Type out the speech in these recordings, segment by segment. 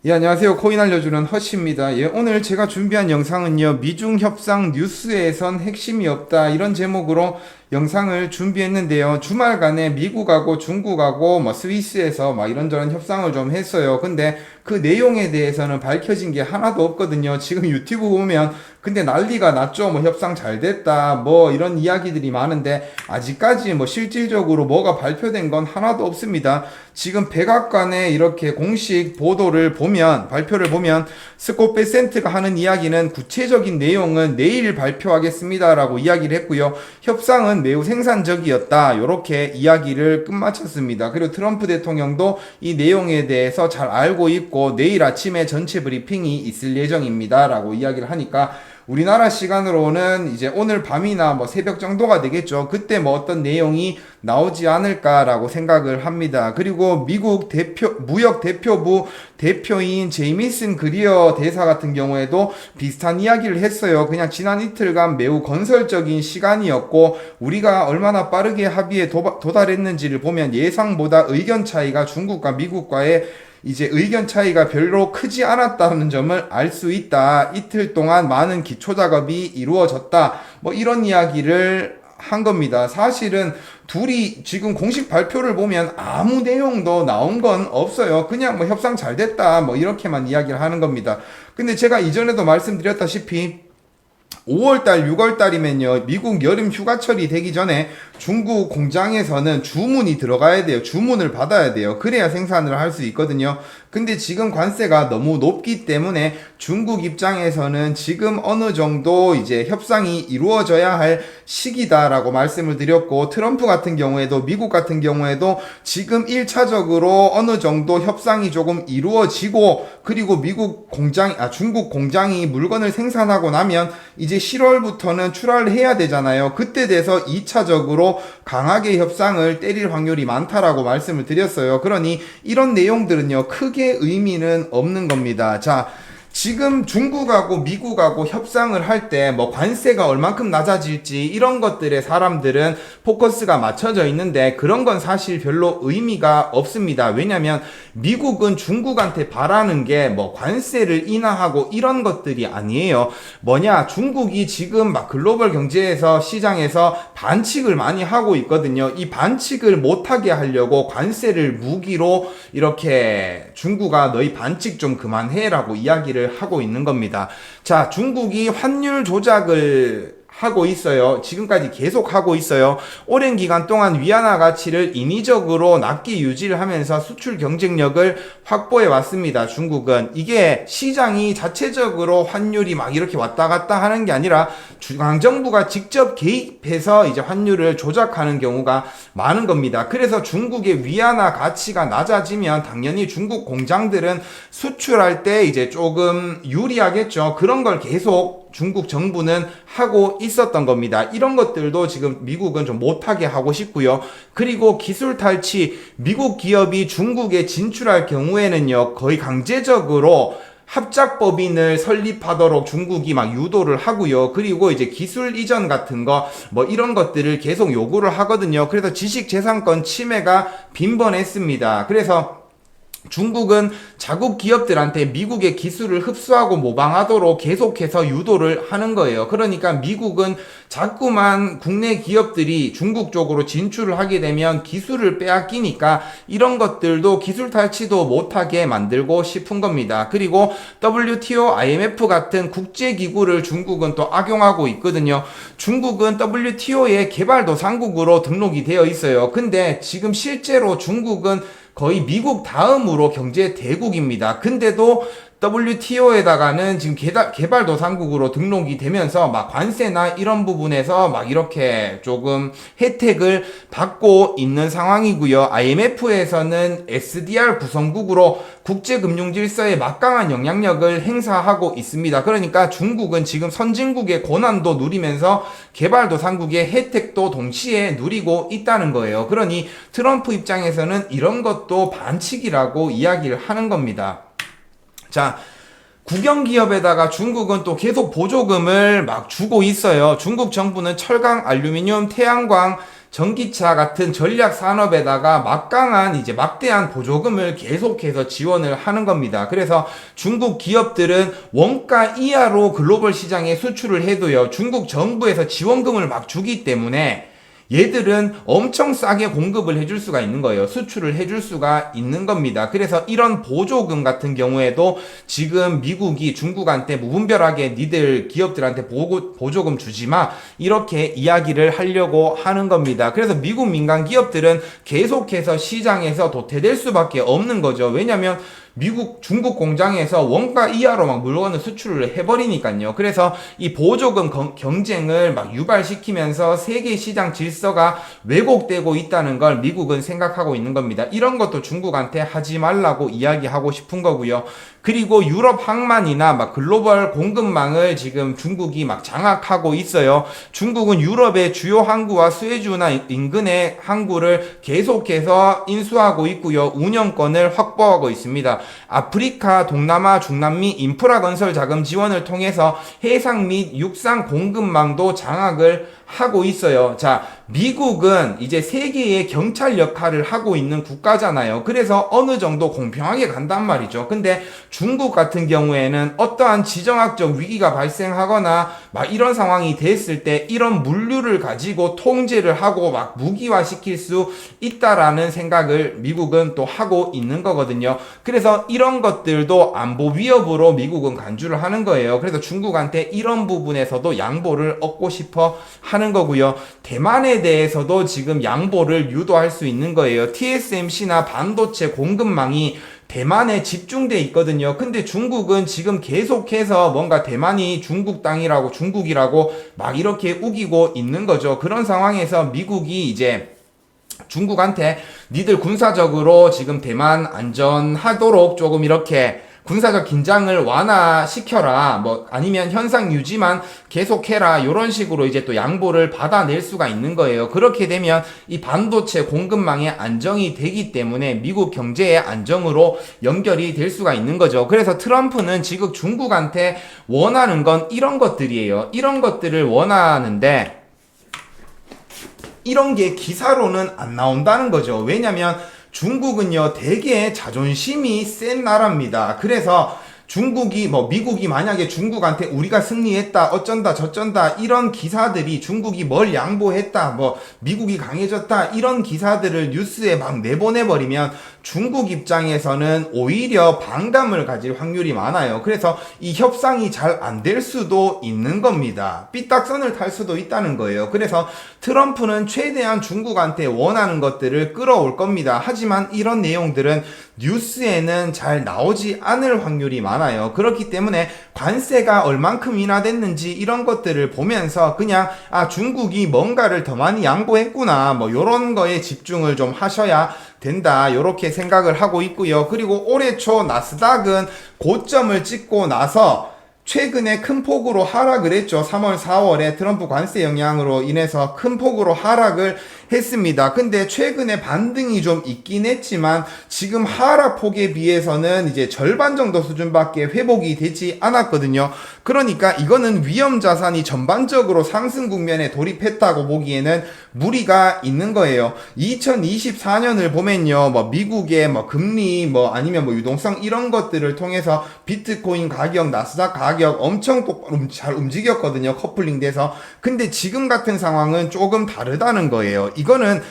예, 안녕하세요. 코인 알려주는 허씨입니다. 예, 오늘 제가 준비한 영상은요, 미중 협상 뉴스에선 핵심이 없다. 이런 제목으로 영상을 준비했는데요. 주말간에 미국하고 중국하고 스위스에서 이런저런 협상을 좀 했어요. 근데 그 내용에 대해서는 밝혀진 게 하나도 없거든요. 지금 유튜브 보면 근데 난리가 났죠. 협상 잘 됐다. 이런 이야기들이 많은데 아직까지 실질적으로 뭐가 발표된 건 하나도 없습니다. 지금 백악관의 이렇게 공식 보도를 보면, 발표를 보면 스콧 베센트가 하는 이야기는 구체적인 내용은 내일 발표하겠습니다라고 이야기를 했고요. 협상은 매우 생산적이었다. 이렇게 이야기를 끝마쳤습니다. 그리고 트럼프 대통령도 이 내용에 대해서 잘 알고 있고 내일 아침에 전체 브리핑이 있을 예정입니다. 라고 이야기를 하니까 우리나라 시간으로는 이제 오늘 밤이나 새벽 정도가 되겠죠. 그때 어떤 내용이 나오지 않을까라고 생각을 합니다. 그리고 미국 무역 대표부 대표인 제이미슨 그리어 대사 같은 경우에도 비슷한 이야기를 했어요. 그냥 지난 이틀간 매우 건설적인 시간이었고 우리가 얼마나 빠르게 합의에 도달했는지를 보면 예상보다 의견 차이가 중국과 미국과의 이제 의견 차이가 별로 크지 않았다는 점을 알 수 있다. 이틀 동안 많은 기초 작업이 이루어졌다. 이런 이야기를 한 겁니다. 사실은 둘이 지금 공식 발표를 보면 아무 내용도 나온 건 없어요. 그냥 협상 잘 됐다. 이렇게만 이야기를 하는 겁니다. 근데 제가 이전에도 말씀드렸다시피 5월달, 6월달이면요, 미국 여름 휴가철이 되기 전에 중국 공장에서는 주문이 들어가야 돼요. 주문을 받아야 돼요. 그래야 생산을 할 수 있거든요. 근데 지금 관세가 너무 높기 때문에 중국 입장에서는 지금 어느 정도 이제 협상이 이루어져야 할 시기다라고 말씀을 드렸고, 트럼프 같은 경우에도, 미국 같은 경우에도 지금 1차적으로 어느 정도 협상이 조금 이루어지고, 그리고 중국 공장이 물건을 생산하고 나면 이제 7월부터는 출하를 해야 되잖아요. 그때 돼서 2차적으로 강하게 협상을 때릴 확률이 많다라고 말씀을 드렸어요. 그러니 이런 내용들은요, 크게 의미는 없는 겁니다. 자, 지금 중국하고 미국하고 협상을 할 때 관세가 얼만큼 낮아질지 이런 것들에 사람들은 포커스가 맞춰져 있는데 그런 건 사실 별로 의미가 없습니다. 왜냐면 미국은 중국한테 바라는 게 관세를 인하하고 이런 것들이 아니에요. 중국이 지금 글로벌 경제에서 시장에서 반칙을 많이 하고 있거든요. 이 반칙을 못하게 하려고 관세를 무기로 이렇게 중국아 너희 반칙 좀 그만해라고 이야기를 하고 있는 겁니다. 자, 중국이 환율 조작을 하고 있어요. 지금까지 계속 하고 있어요. 오랜 기간 동안 위안화 가치를 인위적으로 낮게 유지를 하면서 수출 경쟁력을 확보해 왔습니다. 중국은 이게 시장이 자체적으로 환율이 이렇게 왔다 갔다 하는 게 아니라 중앙정부가 직접 개입해서 이제 환율을 조작하는 경우가 많은 겁니다. 그래서 중국의 위안화 가치가 낮아지면 당연히 중국 공장들은 수출할 때 이제 조금 유리하겠죠. 그런 걸 계속 중국 정부는 하고 있었던 겁니다. 이런 것들도 지금 미국은 좀 못하게 하고 싶고요. 그리고 기술 탈취, 미국 기업이 중국에 진출할 경우에는요, 거의 강제적으로 합작법인을 설립하도록 중국이 유도를 하고요. 그리고 이제 기술 이전 같은 거 이런 것들을 계속 요구를 하거든요. 그래서 지식재산권 침해가 빈번했습니다. 그래서 중국은 자국 기업들한테 미국의 기술을 흡수하고 모방하도록 계속해서 유도를 하는 거예요. 그러니까 미국은 자꾸만 국내 기업들이 중국 쪽으로 진출을 하게 되면 기술을 빼앗기니까 이런 것들도 기술 탈취도 못하게 만들고 싶은 겁니다. 그리고 WTO, IMF 같은 국제기구를 중국은 또 악용하고 있거든요. 중국은 WTO의 개발도상국으로 등록이 되어 있어요. 근데 지금 실제로 중국은 거의 미국 다음으로 경제 대국입니다. 근데도 WTO에다가는 지금 개발도상국으로 등록이 되면서 관세나 이런 부분에서 이렇게 조금 혜택을 받고 있는 상황이고요. IMF에서는 SDR 구성국으로 국제금융질서에 막강한 영향력을 행사하고 있습니다. 그러니까 중국은 지금 선진국의 고난도 누리면서 개발도상국의 혜택도 동시에 누리고 있다는 거예요. 그러니 트럼프 입장에서는 이런 것도 반칙이라고 이야기를 하는 겁니다. 자, 국영기업에다가 중국은 또 계속 보조금을 주고 있어요. 중국 정부는 철강, 알루미늄, 태양광, 전기차 같은 전략 산업에다가 막강한 이제 막대한 보조금을 계속해서 지원을 하는 겁니다. 그래서 중국 기업들은 원가 이하로 글로벌 시장에 수출을 해도요, 중국 정부에서 지원금을 막 주기 때문에 얘들은 엄청 싸게 공급을 해줄 수가 있는 거예요. 수출을 해줄 수가 있는 겁니다. 그래서 이런 보조금 같은 경우에도 지금 미국이 중국한테 무분별하게 니들 기업들한테 보조금 주지 마, 이렇게 이야기를 하려고 하는 겁니다. 그래서 미국 민간 기업들은 계속해서 시장에서 도태될 수밖에 없는 거죠. 왜냐면 중국 공장에서 원가 이하로 막 물건을 수출을 해버리니까요. 그래서 이 보조금 경쟁을 막 유발시키면서 세계 시장 질서가 왜곡되고 있다는 걸 미국은 생각하고 있는 겁니다. 이런 것도 중국한테 하지 말라고 이야기하고 싶은 거고요. 그리고 유럽 항만이나 막 글로벌 공급망을 지금 중국이 막 장악하고 있어요. 중국은 유럽의 주요 항구와 스웨즈나 인근의 항구를 계속해서 인수하고 있고요. 운영권을 확보하고 있습니다. 아프리카, 동남아, 중남미 인프라 건설 자금 지원을 통해서 해상 및 육상 공급망도 장악을 하고 있어요. 자, 미국은 이제 세계의 경찰 역할을 하고 있는 국가잖아요. 그래서 어느 정도 공평하게 간단 말이죠. 근데 중국 같은 경우에는 어떠한 지정학적 위기가 발생하거나 막 이런 상황이 됐을 때 이런 물류를 가지고 통제를 하고 막 무기화시킬 수 있다라는 생각을 미국은 또 하고 있는 거거든요. 그래서 이런 것들도 안보 위협으로 미국은 간주를 하는 거예요. 그래서 중국한테 이런 부분에서도 양보를 얻고 싶어 하는 거고요. 대만에 대해서도 지금 양보를 유도할 수 있는 거예요. TSMC나 반도체 공급망이 대만에 집중돼 있거든요. 근데 중국은 지금 계속해서 뭔가 대만이 중국 땅이라고 중국이라고 막 이렇게 우기고 있는 거죠. 그런 상황에서 미국이 이제 중국한테 니들 군사적으로 지금 대만 안전하도록 조금 이렇게 군사적 긴장을 완화시켜라, 뭐 아니면 현상 유지만 계속해라, 이런 식으로 이제 또 양보를 받아낼 수가 있는 거예요. 그렇게 되면 이 반도체 공급망의 안정이 되기 때문에 미국 경제의 안정으로 연결이 될 수가 있는 거죠. 그래서 트럼프는 지금 중국한테 원하는 건 이런 것들이에요. 이런 것들을 원하는데 이런 게 기사로는 안 나온다는 거죠. 왜냐면 중국은요, 되게 자존심이 센 나라입니다. 그래서 미국이 만약에 중국한테 우리가 승리했다, 어쩐다, 저쩐다, 이런 기사들이 중국이 뭘 양보했다, 미국이 강해졌다, 이런 기사들을 뉴스에 막 내보내버리면 중국 입장에서는 오히려 반감을 가질 확률이 많아요. 그래서 이 협상이 잘 안 될 수도 있는 겁니다. 삐딱선을 탈 수도 있다는 거예요. 그래서 트럼프는 최대한 중국한테 원하는 것들을 끌어올 겁니다. 하지만 이런 내용들은 뉴스에는 잘 나오지 않을 확률이 많아요. 그렇기 때문에 관세가 얼만큼 인하됐는지 이런 것들을 보면서 그냥 중국이 뭔가를 더 많이 양보했구나, 요런 거에 집중을 좀 하셔야 된다, 요렇게 생각을 하고 있고요. 그리고 올해 초 나스닥은 고점을 찍고 나서 최근에 큰 폭으로 하락을 했죠. 3월, 4월에 트럼프 관세 영향으로 인해서 큰 폭으로 하락을 했습니다. 근데 최근에 반등이 좀 있긴 했지만 지금 하락폭에 비해서는 이제 절반 정도 수준밖에 회복이 되지 않았거든요. 그러니까 이거는 위험 자산이 전반적으로 상승 국면에 돌입했다고 보기에는 무리가 있는 거예요. 2024년을 보면요, 미국의 금리, 아니면 유동성 이런 것들을 통해서 비트코인 가격, 나스닥 가격 엄청 똑바로 잘 움직였거든요. 커플링 돼서. 근데 지금 같은 상황은 조금 다르다는 거예요. 이거는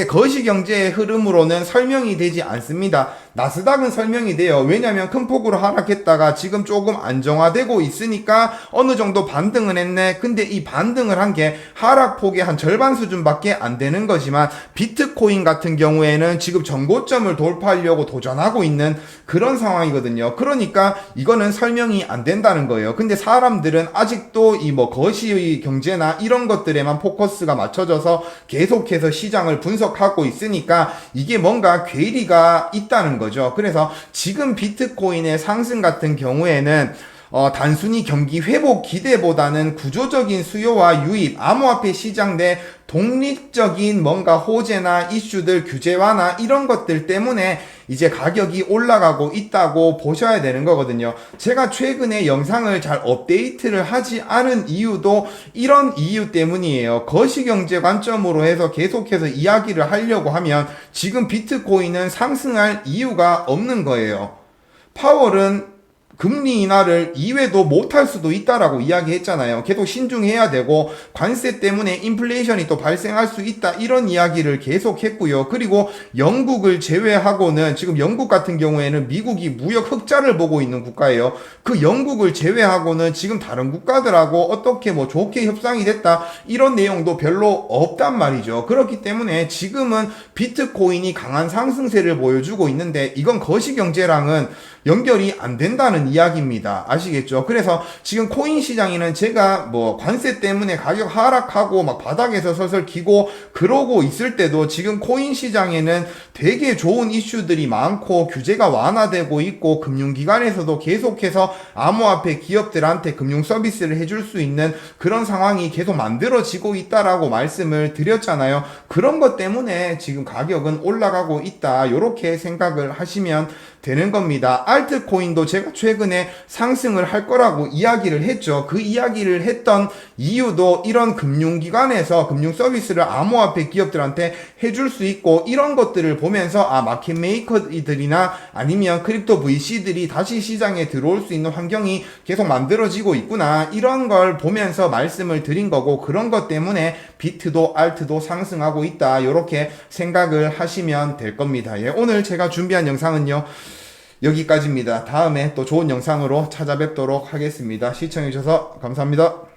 거시 경제의 흐름으로는 설명이 되지 않습니다. 나스닥은 설명이 돼요. 왜냐면 큰 폭으로 하락했다가 지금 조금 안정화되고 있으니까 어느 정도 반등은 했네. 근데 이 반등을 한 게 하락폭의 한 절반 수준밖에 안 되는 거지만 비트코인 같은 경우에는 지금 전고점을 돌파하려고 도전하고 있는 그런 상황이거든요. 그러니까 이거는 설명이 안 된다는 거예요. 근데 사람들은 아직도 이 거시 경제나 이런 것들에만 포커스가 맞춰져서 계속해서 시장을 분석하고 있으니까 이게 뭔가 괴리가 있다는 거죠. 그래서 지금 비트코인의 상승 같은 경우에는 단순히 경기 회복 기대보다는 구조적인 수요와 유입, 암호화폐 시장 내 독립적인 뭔가 호재나 이슈들, 규제 완화 이런 것들 때문에 이제 가격이 올라가고 있다고 보셔야 되는 거거든요. 제가 최근에 영상을 잘 업데이트를 하지 않은 이유도 이런 이유 때문이에요. 거시경제 관점으로 해서 계속해서 이야기를 하려고 하면 지금 비트코인은 상승할 이유가 없는 거예요. 파월은 금리 인하를 2회도 못할 수도 있다라고 이야기했잖아요. 계속 신중해야 되고 관세 때문에 인플레이션이 또 발생할 수 있다 이런 이야기를 계속 했고요. 그리고 영국을 제외하고는 지금 영국 같은 경우에는 미국이 무역 흑자를 보고 있는 국가예요. 그 영국을 제외하고는 지금 다른 국가들하고 어떻게 뭐 좋게 협상이 됐다 이런 내용도 별로 없단 말이죠. 그렇기 때문에 지금은 비트코인이 강한 상승세를 보여주고 있는데 이건 거시경제랑은 연결이 안 된다는 이야기입니다. 아시겠죠? 그래서 지금 코인 시장에는 제가 뭐 관세 때문에 가격 하락하고 막 바닥에서 서슬 기고 그러고 있을 때도 지금 코인 시장에는 되게 좋은 이슈들이 많고 규제가 완화되고 있고 금융기관에서도 계속해서 암호화폐 기업들한테 금융 서비스를 해줄 수 있는 그런 상황이 계속 만들어지고 있다라고 말씀을 드렸잖아요. 그런 것 때문에 지금 가격은 올라가고 있다. 이렇게 생각을 하시면 되는 겁니다. 알트코인도 제가 최근에 상승을 할 거라고 이야기를 했죠. 그 이야기를 했던 이유도 이런 금융기관에서 금융 서비스를 암호화폐 기업들한테 해줄 수 있고 이런 것들을 보면서 마켓 메이커들이나 아니면 크립토 VC들이 다시 시장에 들어올 수 있는 환경이 계속 만들어지고 있구나 이런 걸 보면서 말씀을 드린 거고 그런 것 때문에 비트도 알트도 상승하고 있다 이렇게 생각을 하시면 될 겁니다. 예, 오늘 제가 준비한 영상은요 여기까지입니다. 다음에 또 좋은 영상으로 찾아뵙도록 하겠습니다. 시청해주셔서 감사합니다.